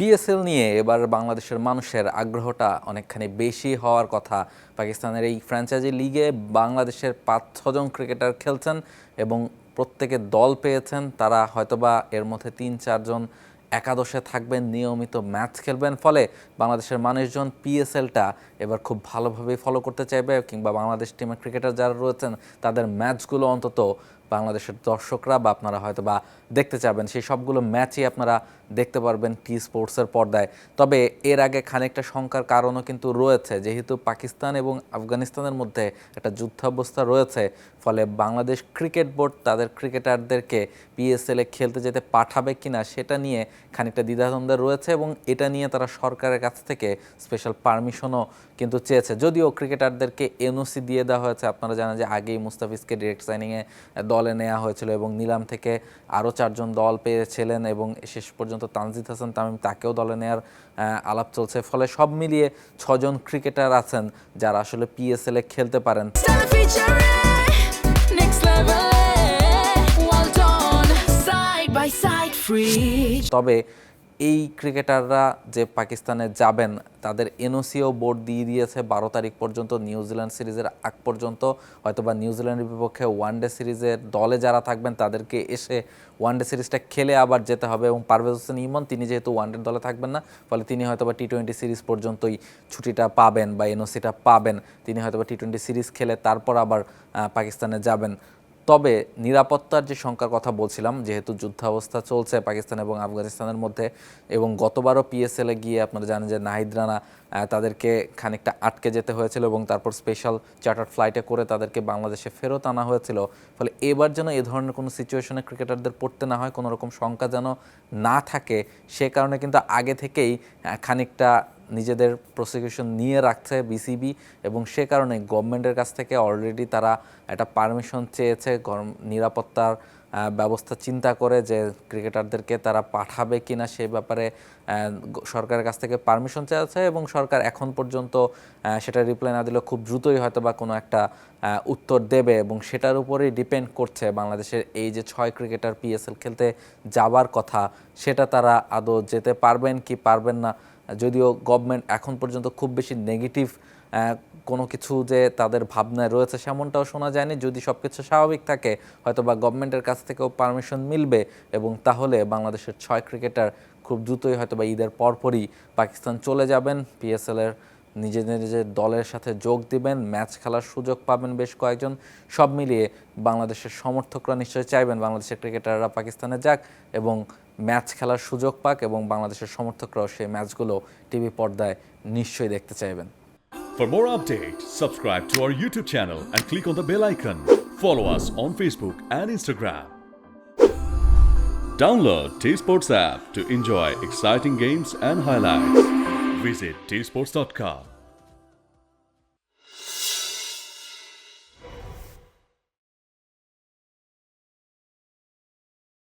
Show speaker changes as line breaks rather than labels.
PSL নিয়ে এবার বাংলাদেশের মানুষের আগ্রহটা অনেকখানি বেশি হওয়ার কথা। পাকিস্তানের এই ফ্র্যাঞ্চাইজি লিগে বাংলাদেশের 5-6 জন ক্রিকেটার খেলছেন এবং প্রত্যেকে দল পেয়েছেন। তারা হয়তোবা এর মধ্যে 3-4 জন একাদশে থাকবেন, নিয়মিত ম্যাচ খেলবেন। ফলে বাংলাদেশের মানুষজন পিএসএলটা এবার খুব ভালোভাবেই ফলো করতে চাইবে, কিংবা বাংলাদেশ টিমের ক্রিকেটার যারা রয়েছেন তাদের ম্যাচগুলো অন্তত বাংলাদেশের দর্শকরা বা আপনারা হয়তো বা দেখতে চাবেন। সেই সবগুলো ম্যাচই আপনারা দেখতে পারবেন টি স্পোর্টসের পর্দায়। তবে এর আগে খানিকটা শঙ্কার কারণও কিন্তু রয়েছে, যেহেতু পাকিস্তান এবং আফগানিস্তানের মধ্যে একটা যুদ্ধাবস্থা রয়েছে। ফলে বাংলাদেশ ক্রিকেট বোর্ড তাদের ক্রিকেটারদেরকে পিএসএলে খেলতে যেতে পাঠাবে কিনা সেটা নিয়ে খানিকটা দ্বিধাদ্বন্দ্বে রয়েছে, এবং এটা নিয়ে তারা সরকারের কাছ থেকে স্পেশাল পারমিশনও কিন্তু চেয়েছে। যদিও ক্রিকেটারদেরকে এনওসি দিয়ে দেওয়া হয়েছে। আপনারা জানেন যে আগেই মুস্তাফিজকে ডিরেক্ট সাইনিংয়ে দলে নেওয়া হয়েছিল এবং নিলাম থেকে আরও 4 জন দল পেয়েছিলেন, এবং শেষ পর্যন্ত তানজিদ হাসান তামিম তাকেও দলে নেওয়ার আলাপ চলছে। ফলে সব মিলিয়ে 6 জন ক্রিকেটার আছেন যারা আসলে পিএসএলে খেলতে পারেন। তবে এই ক্রিকেটাররা যে পাকিস্তানে যাবেন তাদের এনওসিও বোর্ড দিয়ে দিয়েছে 12 তারিখ পর্যন্ত, নিউজিল্যান্ড সিরিজের আগ পর্যন্ত। হয়তোবা নিউজিল্যান্ডের বিপক্ষে ওয়ানডে সিরিজের দলে যারা থাকবেন তাদেরকে এসে ওয়ানডে সিরিজটা খেলে আবার যেতে হবে, এবং পারভেজ হোসেন ইমন তিনি যেহেতু ওয়ানডের দলে থাকবেন না, ফলে তিনি হয়তোবা টি-20 সিরিজ পর্যন্তই ছুটিটা পাবেন বা এনওসিটা পাবেন। তিনি হয়তোবা টি-20 সিরিজ খেলে তারপর আবার পাকিস্তানে যাবেন। তবে নিরাপত্তার যে শঙ্কার কথা বলছিলাম, যেহেতু যুদ্ধাবস্থা চলছে পাকিস্তান এবং আফগানিস্তানের মধ্যে, এবং গতবারও পিএসএলে গিয়ে আপনারা জানেন যে নাহিদ রানা তাদেরকে খানিকটা আটকে যেতে হয়েছিল এবং তারপর স্পেশাল চার্টার ফ্লাইটে করে তাদেরকে বাংলাদেশে ফেরত আনা হয়েছিল। ফলে এবার যেন এ ধরনের কোনো সিচুয়েশনে ক্রিকেটারদের পড়তে না হয়, কোনো রকম শঙ্কা যেন না থাকে, সে কারণে কিন্তু আগে থেকেই খানিকটা নিজেদের প্রসিকিউশন নিয়ে রাখছে বিসিবি, এবং সে কারণে গভর্নমেন্টের কাছ থেকে অলরেডি তারা একটা পারমিশন চেয়েছে নিরাপত্তার ব্যবস্থা চিন্তা করে যে ক্রিকেটারদেরকে তারা পাঠাবে কিনা সেই ব্যাপারে সরকারের কাছ থেকে পারমিশন চেয়েছে, এবং সরকার এখন পর্যন্ত সেটা রিপ্লাই না দিলেও খুব দ্রুতই হয়তো বা কোনো একটা উত্তর দেবে, এবং সেটার উপরেই ডিপেন্ড করছে বাংলাদেশের এই যে 6 ক্রিকেটার পিএসএল খেলতে যাবার কথা, সেটা তারা আদৌ যেতে পারবেন কি পারবেন না। যদিও গভর্নমেন্ট এখন পর্যন্ত খুব বেশি নেগেটিভ কোনো কিছু যে তাদের ভাবনায় রয়েছে সেমনটাও শোনা যায়নি। যদি সব কিছু স্বাভাবিক থাকে হয়তো বা গভর্নমেন্টের কাছ থেকেও পারমিশন মিলবে, এবং তাহলে বাংলাদেশের 6 ক্রিকেটার খুব দ্রুতই হয়তো বা ঈদের পরপরই পাকিস্তান চলে যাবেন, পিএসএলের নিজেদের দলের সাথে যোগ দিবেন, ম্যাচ খেলার সুযোগ পাবেন বেশ কয়েকজন। সব মিলিয়ে বাংলাদেশের সমর্থকরা নিশ্চয়ই চাইবেন বাংলাদেশের ক্রিকেটাররা পাকিস্তানে যাক এবং ম্যাচ খেলার সুযোগ পাক, এবং বাংলাদেশের সমর্থকরাও সেই ম্যাচগুলো টিভি পর্দায় নিশ্চয়ই দেখতে চাইবেন।
For more updates, subscribe to our YouTube channel and click on the bell icon. Follow us on Facebook and Instagram. Download T-Sports app to enjoy exciting games and highlights. Visit tsports.com.